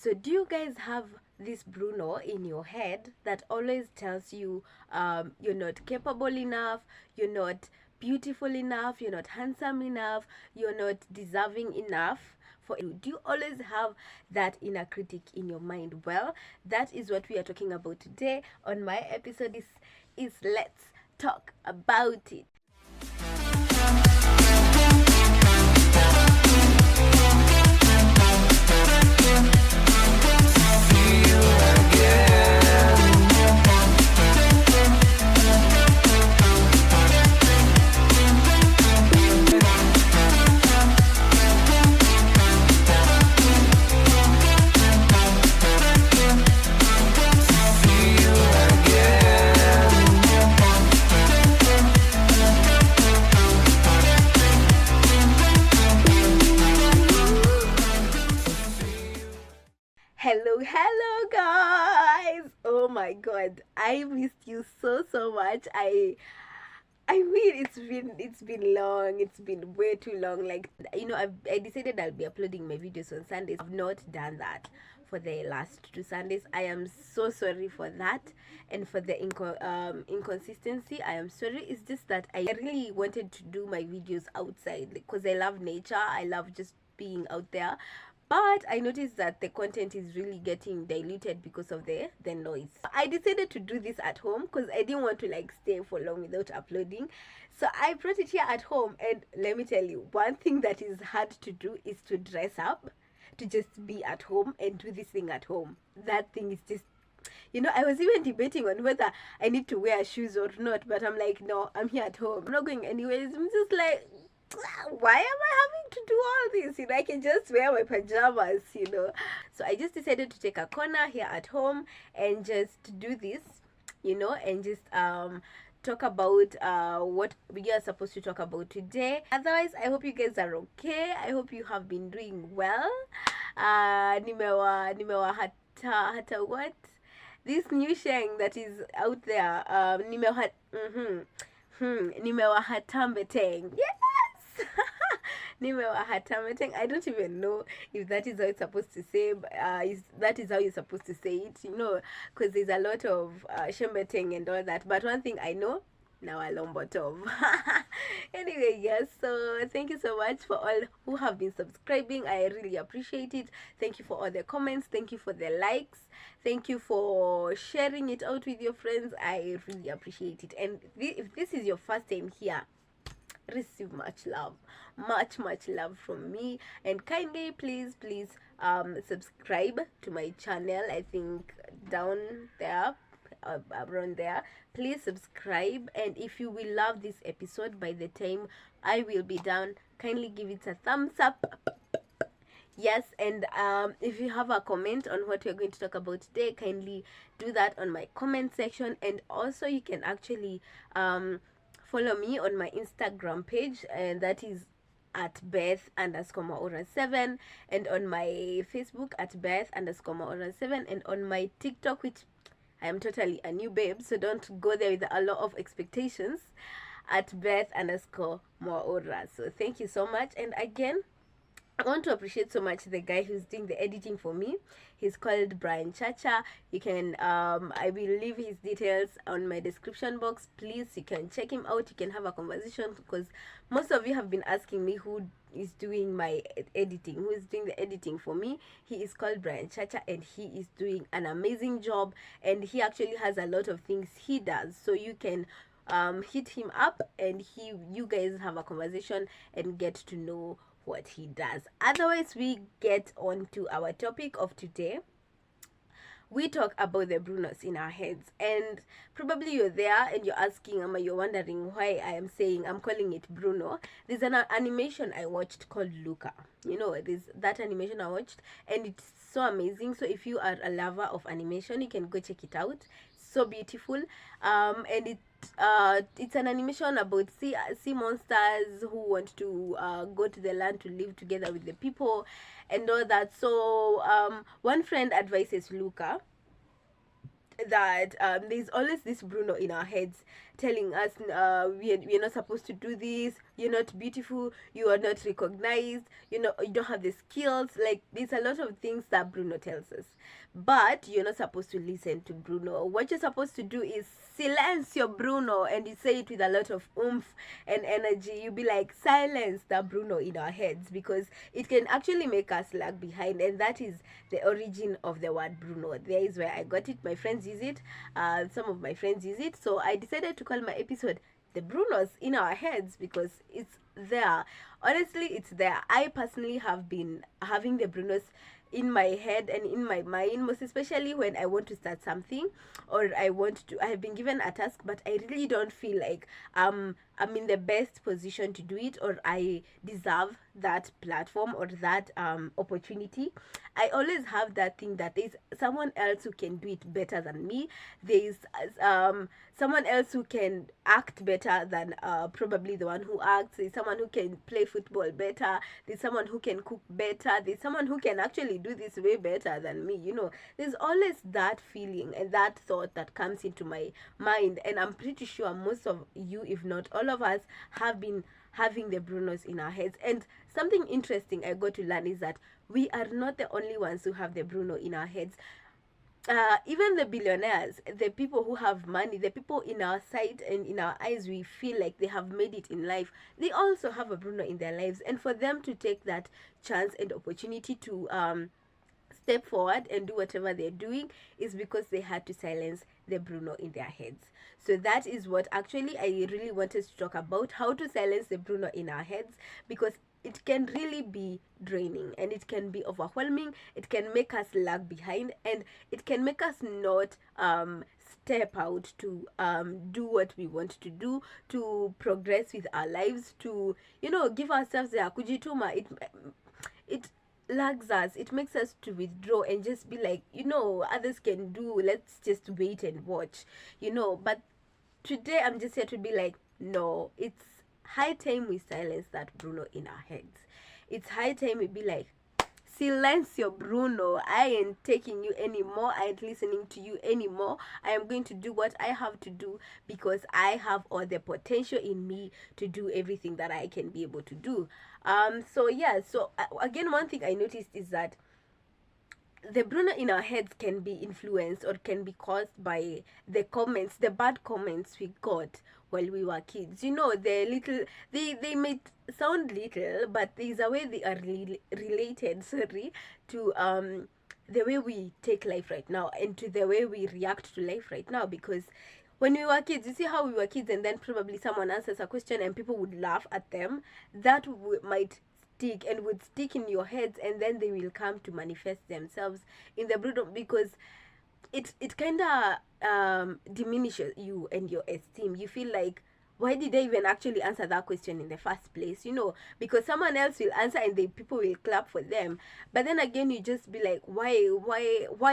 So do you guys have this Bruno in your head that always tells you you're not capable enough, you're not beautiful enough, you're not handsome enough, you're not deserving enough for you? Do you always have that inner critic in your mind? Well, that is what we are talking about today on my episode. Is let's talk about it. Hello guys. Oh my god, I missed you so much. I mean, it's been long. It's been way too long. Like, I decided I'll be uploading my videos on Sundays. I've not done that for the last 2 Sundays. I am so sorry for that, and for the inconsistency. I am sorry. It's just that I really wanted to do my videos outside because I love nature. I love just being out there. But I noticed that the content is really getting diluted because of the noise. I decided to do this at home because I didn't want to stay for long without uploading. So I brought it here at home, and let me tell you, one thing that is hard to do is to dress up, to just be at home and do this thing at home. That thing is just, I was even debating on whether I need to wear shoes or not, but I'm like, no, I'm here at home. I'm not going anyways. I'm just like, why am I having to do all this? I can just wear my pajamas. So I just decided to take a corner here at home and just do this, and just talk about what we are supposed to talk about today. Otherwise, I hope you guys are okay. I hope you have been doing well. Nimewa hata what? This new sheng that is out there. Nimewa hatambeteng. Yes. I don't even know if that is how it's supposed to say, that is how you're supposed to say it, because there's a lot of shembeteng and all that. But one thing I know, now alombotov. Anyway, yes, so thank you so much for all who have been subscribing. I really appreciate it. Thank you for all the comments. Thank you for the likes. Thank you for sharing it out with your friends. I really appreciate it. And if this is your first time here, receive much love from me, and kindly please subscribe to my channel. I think down there, around there, please subscribe. And if you will love this episode by the time I will be done, kindly give it a thumbs up. Yes, and if you have a comment on what we're going to talk about today, kindly do that on my comment section. And also you can actually follow me on my Instagram page, and that is at Beth_Maura7, and on my Facebook at Beth_Maura7, and on my TikTok, which I am totally a new babe, so don't go there with a lot of expectations, at Beth_Maura. So thank you so much. And again, I want to appreciate so much the guy who's doing the editing for me. He's called Brian Chacha. You can I will leave his details on my description box. Please, you can check him out. You can have a conversation, because most of you have been asking me who is doing my editing, who is doing the editing for me. He is called Brian Chacha, and he is doing an amazing job, and he actually has a lot of things he does. So you can hit him up, and you guys have a conversation and get to know what he does. Otherwise, we get on to our topic of today. We talk about the Bruno's in our heads, and probably you're there and you're asking, you're wondering why I'm calling it Bruno. There's an animation I watched called Luca. There's that animation I watched, and it's so amazing. So if you are a lover of animation, you can go check it out. So beautiful. And it's an animation about sea monsters who want to go to the land to live together with the people and all that. So one friend advises Luca that there's always this Bruno in our heads telling us we're not supposed to do this, you're not beautiful, you are not recognized, you don't have the skills. Like, there's a lot of things that Bruno tells us, but you're not supposed to listen to Bruno. What you're supposed to do is silence your Bruno, and you say it with a lot of oomph and energy. You be like, silence the Bruno in our heads, because it can actually make us lag behind, and that is the origin of the word Bruno. There is where I got it. My friends use it. Some of my friends use it. So I decided to call my episode "The Brunos in Our Heads" because it's there. Honestly, it's there. I personally have been having the Brunos in my head and in my mind, most especially when I want to start something, or I have been given a task, but I really don't feel like I'm in the best position to do it, or I deserve that platform or that opportunity. I always have that thing that there's someone else who can do it better than me. There's someone else who can act better than probably the one who acts. There's someone who can play football better. There's someone who can cook better. There's someone who can actually do this way better than me. There's always that feeling and that thought that comes into my mind, and I'm pretty sure most of you, if not all of us, have been having the Brunos in our heads. And something interesting I got to learn is that we are not the only ones who have the Bruno in our heads. Even the billionaires, the people who have money, the people in our sight and in our eyes, we feel like they have made it in life, they also have a Bruno in their lives. And for them to take that chance and opportunity to step forward and do whatever they're doing is because they had to silence the Bruno in their heads. So that is what actually I really wanted to talk about, how to silence the Bruno in our heads, because it can really be draining and it can be overwhelming. It can make us lag behind, and it can make us not step out to do what we want to do, to progress with our lives, to give ourselves the kujituma. It lags us. It makes us to withdraw and just be like, others can do, let's just wait and watch. But today I'm just here to be like, no, it's high time we silence that Bruno in our heads. It's high time we be like, silence your Bruno. I ain't taking you anymore. I ain't listening to you anymore. I am going to do what I have to do because I have all the potential in me to do everything that I can be able to do. So again, one thing I noticed is that the Bruno in our heads can be influenced or can be caused by the bad comments we got while we were kids. They might sound little, but there's a way they are related, to the way we take life right now and to the way we react to life right now. Because when we were kids, you see how we were kids, and then probably someone answers a question and people would laugh at them. That might stick and would stick in your heads, and then they will come to manifest themselves in the Bruno, because it kind of diminishes you and your esteem. You feel like, why did I even actually answer that question in the first place? Because someone else will answer and the people will clap for them. But then again, you just be like, why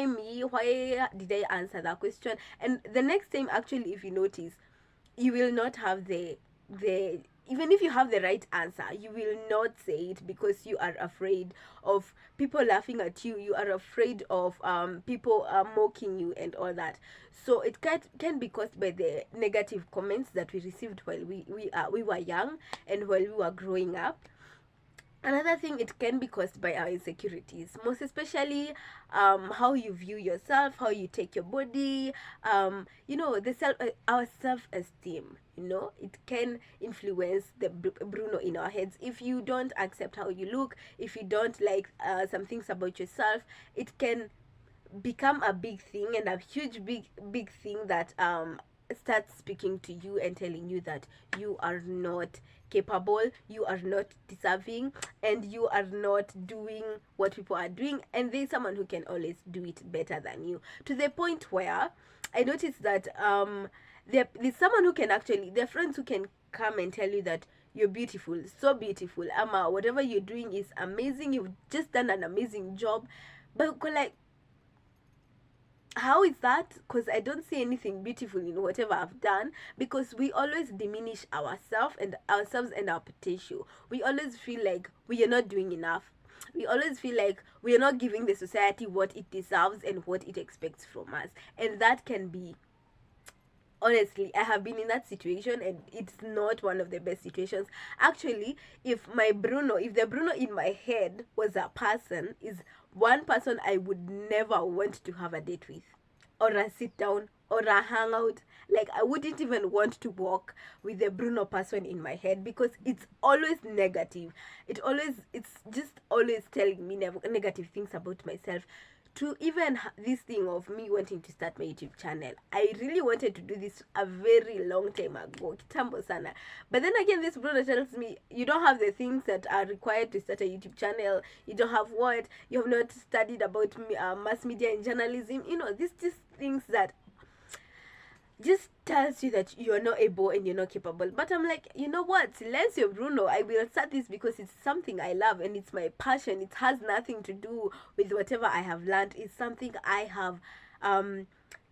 me? Why did I answer that question? And the next time, actually, if you notice, you will not have the even if you have the right answer, you will not say it because you are afraid of people laughing at you. You are afraid of people mocking you and all that. So it can be caused by the negative comments that we received while we were young and while we were growing up. Another thing, it can be caused by our insecurities, most especially how you view yourself, how you take your body, our self-esteem. It can influence the Bruno in our heads. If you don't accept how you look, if you don't like some things about yourself, it can become a big thing, and a huge big thing that starts speaking to you and telling you that you are not capable, you are not deserving, and you are not doing what people are doing, and there's someone who can always do it better than you, to the point where I noticed that there's someone who can actually, there are friends who can come and tell you that you're beautiful, so beautiful, Ama, whatever you're doing is amazing, you've just done an amazing job. But like, how is that? Because I don't see anything beautiful in whatever I've done, because we always diminish ourselves and our potential. We always feel like we are not doing enough. We always feel like we are not giving the society what it deserves and what it expects from us, and that can be Honestly, I have been in that situation, and it's not one of the best situations. Actually, if the Bruno in my head was a person, is one person I would never want to have a date with, or a sit down, or a hangout. Like, I wouldn't even want to walk with the Bruno person in my head, because it's always negative. It's just always telling me negative things about myself. To even this thing of me wanting to start my YouTube channel, I really wanted to do this a very long time ago, kitambo sana. But then again, this brother tells me, you don't have the things that are required to start a YouTube channel. You don't have what? You have not studied about mass media and journalism. These just things that just tells you that you're not able and you're not capable. But I'm like, you know what? Silencio Bruno, I will start this because it's something I love and it's my passion. It has nothing to do with whatever I have learned. It's something I have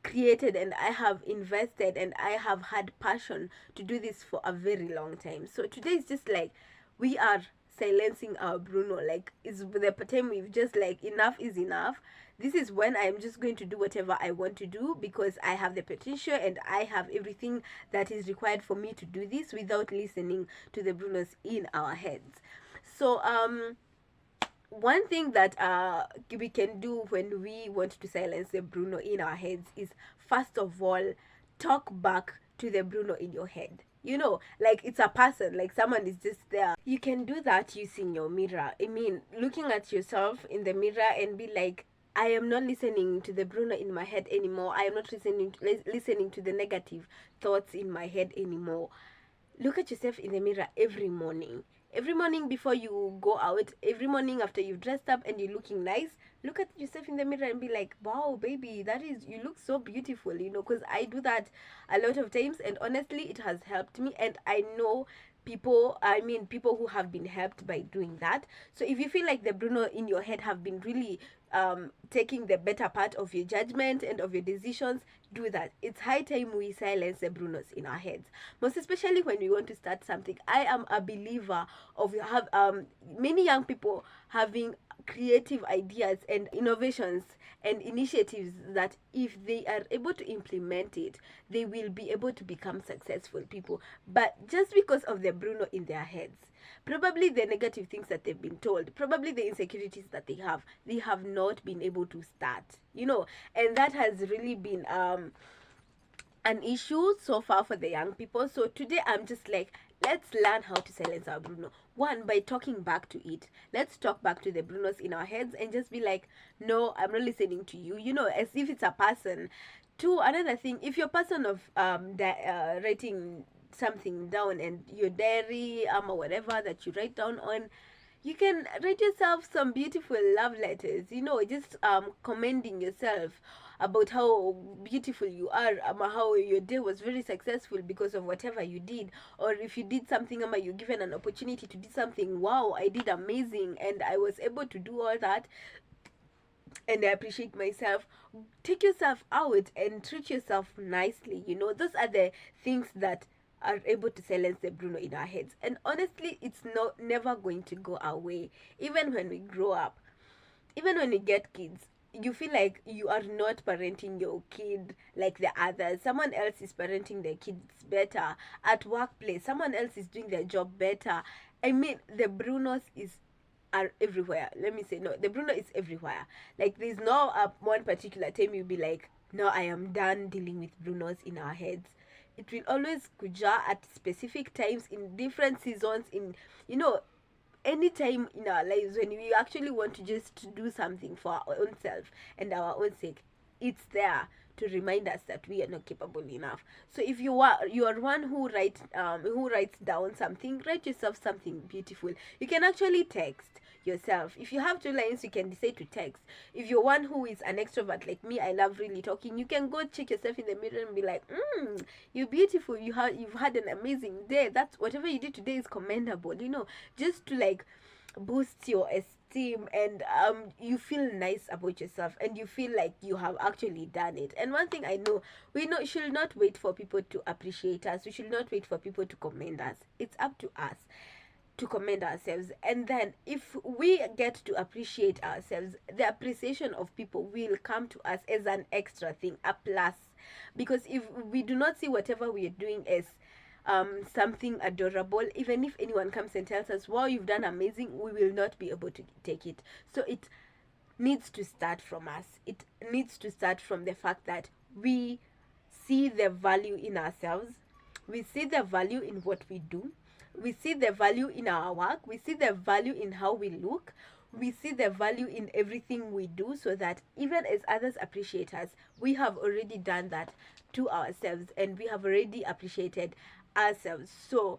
created, and I have invested, and I have had passion to do this for a very long time. So today is just like, we are silencing our Bruno. Like, it's the time we've just like, enough is enough. This is when I'm just going to do whatever I want to do, because I have the potential and I have everything that is required for me to do this without listening to the Brunos in our heads. So one thing that we can do when we want to silence the Bruno in our heads is, first of all, talk back to the Bruno in your head. Like, it's a person, like someone is just there. You can do that using your mirror. I mean, looking at yourself in the mirror and be like, I am not listening to the Bruno in my head anymore. I am not listening to the negative thoughts in my head anymore. Look at yourself in the mirror every morning. Every morning before you go out, every morning after you've dressed up and you're looking nice, look at yourself in the mirror and be like, wow, baby, you look so beautiful, because I do that a lot of times, and honestly, it has helped me, and I know people who have been helped by doing that. So if you feel like the Bruno in your head have been really taking the better part of your judgment and of your decisions, do that. It's high time we silence the Brunos in our heads, most especially when we want to start something. I am a believer of many young people having creative ideas and innovations and initiatives that, if they are able to implement it, they will be able to become successful people. But just because of the Bruno in their heads, probably the negative things that they've been told, probably the insecurities that they have not been able to start, and that has really been an issue so far for the young people. So today I'm just like, let's learn how to silence our Bruno. One, by talking back to it. Let's talk back to the Brunos in our heads and just be like, no, I'm not listening to you, as if it's a person. Two, another thing, if you're a person of writing something down, and your diary or whatever that you write down on, you can write yourself some beautiful love letters, just commending yourself about how beautiful you are, how your day was very successful because of whatever you did. Or if you did something, you're given an opportunity to do something, wow, I did amazing and I was able to do all that, and I appreciate myself. Take yourself out and treat yourself nicely. Those are the things that are able to silence the Bruno in our heads. And honestly, it's never going to go away. Even when we grow up, even when we get kids, you feel like you are not parenting your kid like the others. Someone else is parenting their kids better. At workplace, someone else is doing their job better. I mean, the Brunos are everywhere. Let me say, no, the Bruno is everywhere. Like, there's no one particular time you'll be like, no, I am done dealing with Brunos in our heads. It will always kuja at specific times, in different seasons, in any time in our lives when we actually want to just do something for our own self and our own sake. It's there to remind us that we are not capable enough. So if you are one who writes down something, write yourself something beautiful. You can actually text yourself. If you have 2 lines, you can decide to text. If you're one who is an extrovert like me, I love really talking, you can go check yourself in the mirror and be like, you're beautiful, you've had an amazing day. That's whatever you did today is commendable, just to like boost your esteem, and you feel nice about yourself, and you feel like you have actually done it. And one thing I know, should not wait for people to appreciate us. We should not wait for people to commend us. It's up to us to commend ourselves. And then if we get to appreciate ourselves, the appreciation of people will come to us as an extra thing, a plus Because if we do not see whatever we are doing as something adorable, even if anyone comes and tells us, wow, you've done amazing, we will not be able to take it. So it needs to start from us. It needs to start from the fact that we see the value in ourselves, we see the value in what we do, we see the value in our work, we see the value in how we look, we see the value in everything we do, so that even as others appreciate us, we have already done that to ourselves, and we have already appreciated ourselves. So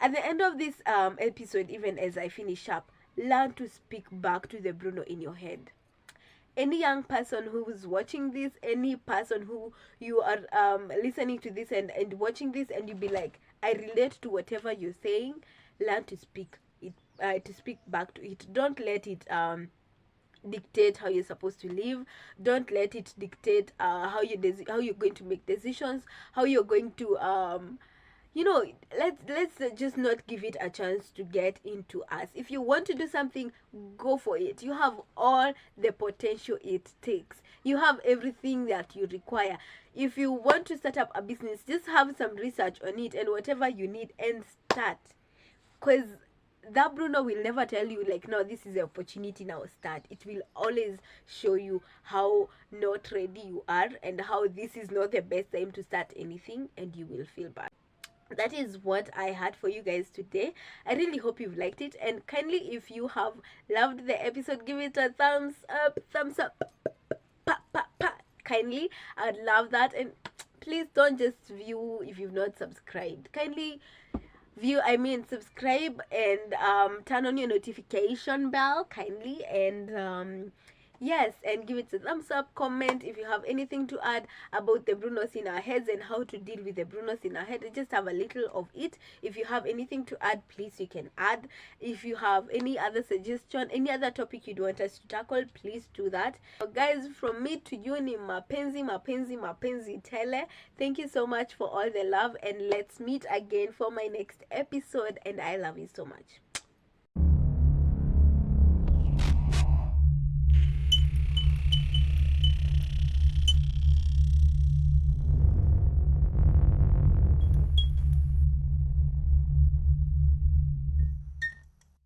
at the end of this episode, even as I finish up, learn to speak back to the Bruno in your head. Any young person who is watching this, any person who you are listening to this and watching this, and you be like, I relate to whatever you're saying, learn to speak it, to speak back to it. Don't let it dictate how you're supposed to live. Don't let it dictate how you're going to make decisions, how you're going to let's just not give it a chance to get into us. If you want to do something, go for it. You have all the potential it takes. You have everything that you require. If you want to start up a business, just have some research on it and whatever you need, and start. Because that Bruno will never tell you like, no, this is the opportunity, now start. It will always show you how not ready you are and how this is not the best time to start anything, and you will feel bad. That is what I had for you guys today. I really hope you've liked it, and kindly, if you have loved the episode, give it a thumbs up, pa, pa, pa. Kindly, I'd love that. And please don't just view if you've not subscribed. Kindly subscribe and turn on your notification bell, kindly. And yes, and give it a thumbs up. Comment if you have anything to add about the Bruno's in our heads and how to deal with the Bruno's in our head. I just have a little of it. If you have anything to add, please, you can add. If you have any other suggestion, any other topic you'd want us to tackle, please do that. So guys, from me to you, ni mapenzi tele. Thank you so much for all the love, and let's meet again for my next episode, and I love you so much.